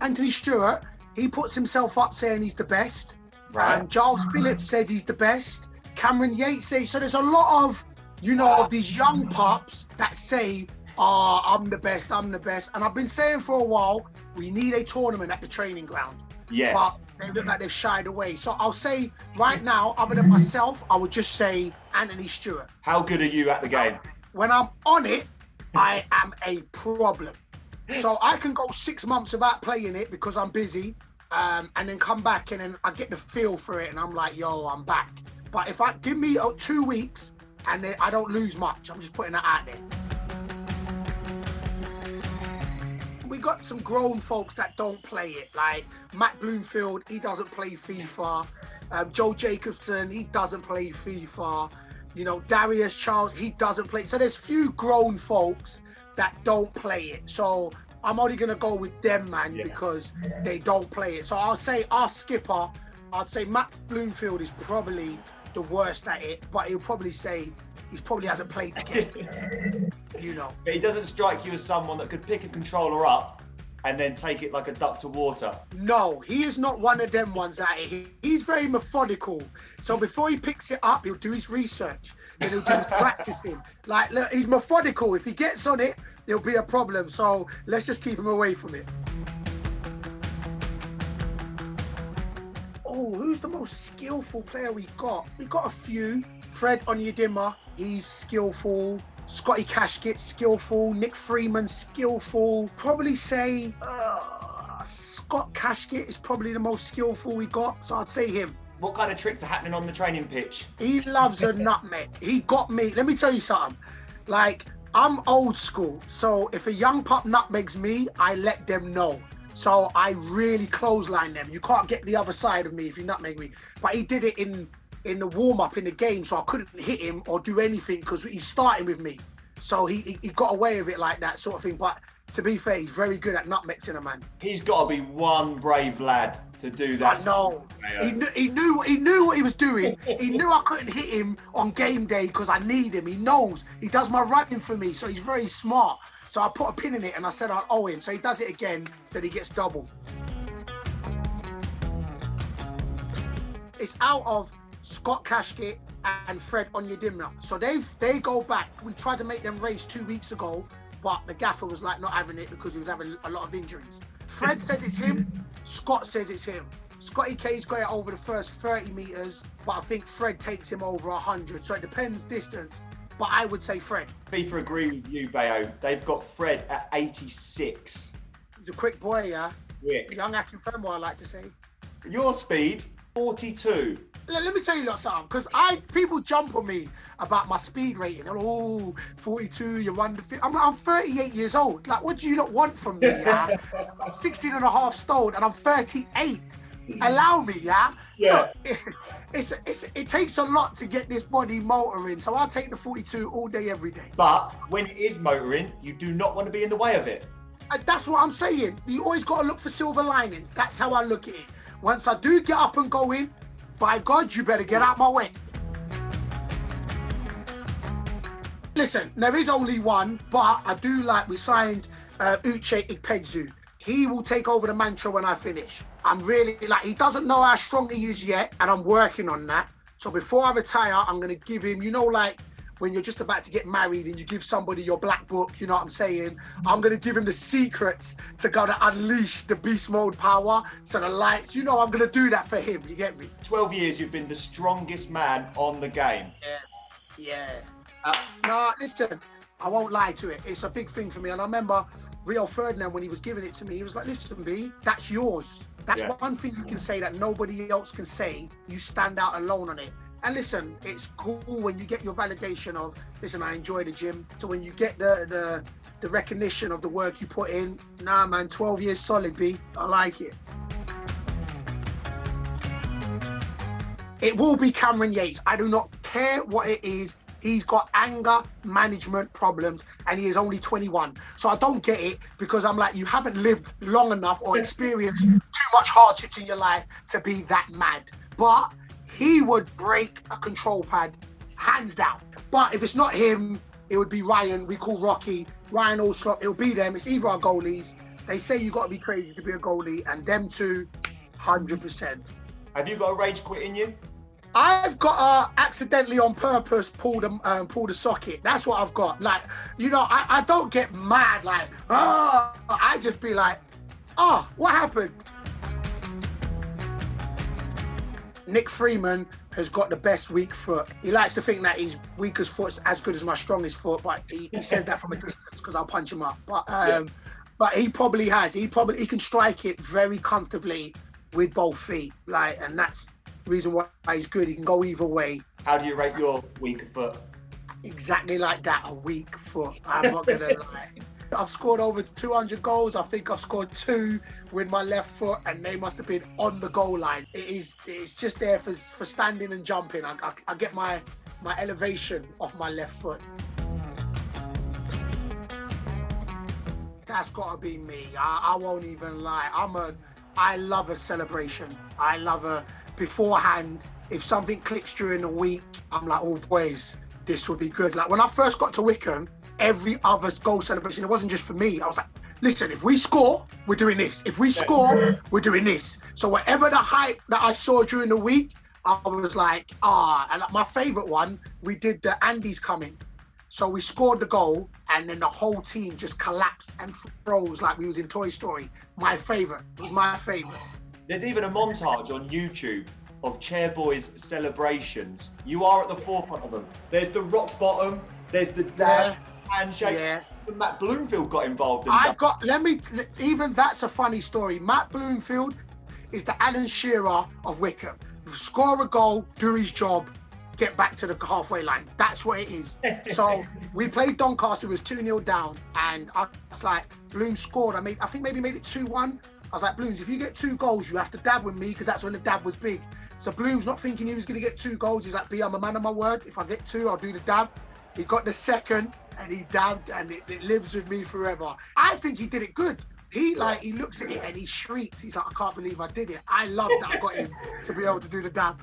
Anthony Stewart, he puts himself up saying he's the best. Right. Giles Phillips says he's the best. Cameron Yates says, so there's a lot of, of these young pups that say, I'm the best. And I've been saying for a while, we need a tournament at the training ground. Yes. But they look like they've shied away. So I'll say right now, other than myself, I would just say Anthony Stewart. How good are you at the game? When I'm on it, I am a problem. So I can go 6 months without playing it because I'm busy, and then come back and then I get the feel for it and I'm like, yo, I'm back. But if I give me 2 weeks and then I don't lose much, I'm just putting that out there. We got some grown folks that don't play it, like Matt Bloomfield, he doesn't play FIFA. Joe Jacobson, he doesn't play FIFA. Darius Charles, he doesn't play. So there's few grown folks that don't play it. So I'm only going to go with them, man, because they don't play it. So I'll say our skipper, I'd say Matt Bloomfield is probably the worst at it, but he'll probably say he probably hasn't played the game. But he doesn't strike you as someone that could pick a controller up and then take it like a duck to water. No, he is not one of them ones at it. He's very methodical. So before he picks it up, he'll do his research. Then he'll do his practicing. Like, look, he's methodical. If he gets on it, there'll be a problem. So let's just keep him away from it. Oh, who's the most skillful player we got? We got a few. Fred Onyedinma, he's skillful. Scotty Cashkit, skillful. Nick Freeman, skillful. Probably say Scott Cashkit is probably the most skillful we got. So I'd say him. What kind of tricks are happening on the training pitch? He loves a nutmeg. He got me. Let me tell you something. Like, I'm old school. So if a young pup nutmegs me, I let them know. So I really clothesline them. You can't get the other side of me if you nutmeg me. But he did it in the warm-up in the game, so I couldn't hit him or do anything because he's starting with me. So he got away with it like that sort of thing. But to be fair, he's very good at nutmexing a man. He's got to be one brave lad to do that. I know. He knew what he was doing. He knew I couldn't hit him on game day because I need him. He knows. He does my running for me, so he's very smart. So I put a pin in it and I said I'll owe him. So he does it again, then he gets double. It's out of Scott Cashkit and Fred Onyedinma. So they go back. We tried to make them race 2 weeks ago, but the gaffer was like not having it because he was having a lot of injuries. Fred says it's him. Scott says it's him. Scotty K's got it over the first 30 meters, but I think Fred takes him over 100. So it depends distance, but I would say Fred. FIFA agree with you, Bayo. They've got Fred at 86. He's a quick boy, yeah. Quick. Young Akinfenwa, I like to say. Your speed, 42. Let me tell you something, because people jump on me about my speed rating. Oh, 42, you're under 50. I'm 38 years old. Like, what do you not want from me, yeah? I'm 16 and a half stone and I'm 38. Allow me, yeah? Yeah. Look, it takes a lot to get this body motoring, so I'll take the 42 all day, every day. But when it is motoring, you do not want to be in the way of it. That's what I'm saying. You always got to look for silver linings. That's how I look at it. Once I do get up and go in, by God, you better get out my way. Listen, there is only one, but I do like we signed Uche Ikpeazu. He will take over the mantra when I finish. I'm really he doesn't know how strong he is yet, and I'm working on that. So before I retire, I'm going to give him, like when you're just about to get married and you give somebody your black book, you know what I'm saying? I'm going to give him the secrets to go to unleash the beast mode power. So the lights, I'm going to do that for him. You get me? 12 years, you've been the strongest man on the game. Yeah. Nah, listen, I won't lie to it. It's a big thing for me. And I remember Rio Ferdinand, when he was giving it to me, he was like, listen, B, that's yours. That's one thing you can say that nobody else can say. You stand out alone on it. And listen, it's cool when you get your validation of, listen, I enjoy the gym. So when you get the recognition of the work you put in, nah, man, 12 years solid, B. I like it. It will be Cameron Yates. I do not care what it is. He's got anger management problems and he is only 21. So I don't get it because I'm like, you haven't lived long enough or experienced too much hardships in your life to be that mad. But he would break a control pad, hands down. But if it's not him, it would be Ryan, we call Rocky, Ryan Allslop, it'll be them. It's either our goalies. They say you got to be crazy to be a goalie, and them two, 100%. Have you got a rage quit in you? I've got accidentally on purpose pull the socket. That's what I've got. Like, you know, I don't get mad like, oh, I just be like, oh, what happened? Nick Freeman has got the best weak foot. He likes to think that his weakest foot's as good as my strongest foot, but he says that from a distance because I'll punch him up. But he probably has. He can strike it very comfortably with both feet. Like, and that's the reason why he's good. He can go either way. How do you rate your weaker foot? Exactly like that, a weak foot. I'm not gonna lie. I've scored over 200 goals. I think I've scored 2 with my left foot, and they must have been on the goal line. It's just there for standing and jumping. I get my elevation off my left foot. That's gotta be me. I won't even lie. I love a celebration. I love a beforehand. If something clicks during the week, I'm like, oh boys, this will be good. Like when I first got to Wycombe, every other goal celebration, it wasn't just for me. I was like, listen, if we score, we're doing this. If we score, we're doing this. So whatever the hype that I saw during the week, I was like, And my favourite one, we did the Andy's coming. So we scored the goal, and then the whole team just collapsed and froze like we was in Toy Story. My favourite. It was my favourite. There's even a montage on YouTube of Chairboy's celebrations. You are at the forefront of them. There's the rock bottom. There's the dab handshake. Yeah. Matt Bloomfield got involved in that. Even that's a funny story. Matt Bloomfield is the Alan Shearer of Wycombe. Score a goal, do his job, get back to the halfway line. That's what it is. So we played Doncaster, it was 2-0 down, and I was like, Bloom scored. I think maybe made it 2-1. I was like, Blooms, if you get 2 goals, you have to dab with me, because that's when the dab was big. So Bloom's not thinking he was going to get 2 goals. He's like, B, I'm a man of my word. If I get 2, I'll do the dab. He got the second, and he dabbed, and it lives with me forever. I think he did it good. He looks at it and he shrieks. He's like, I can't believe I did it. I love that I got him to be able to do the dab.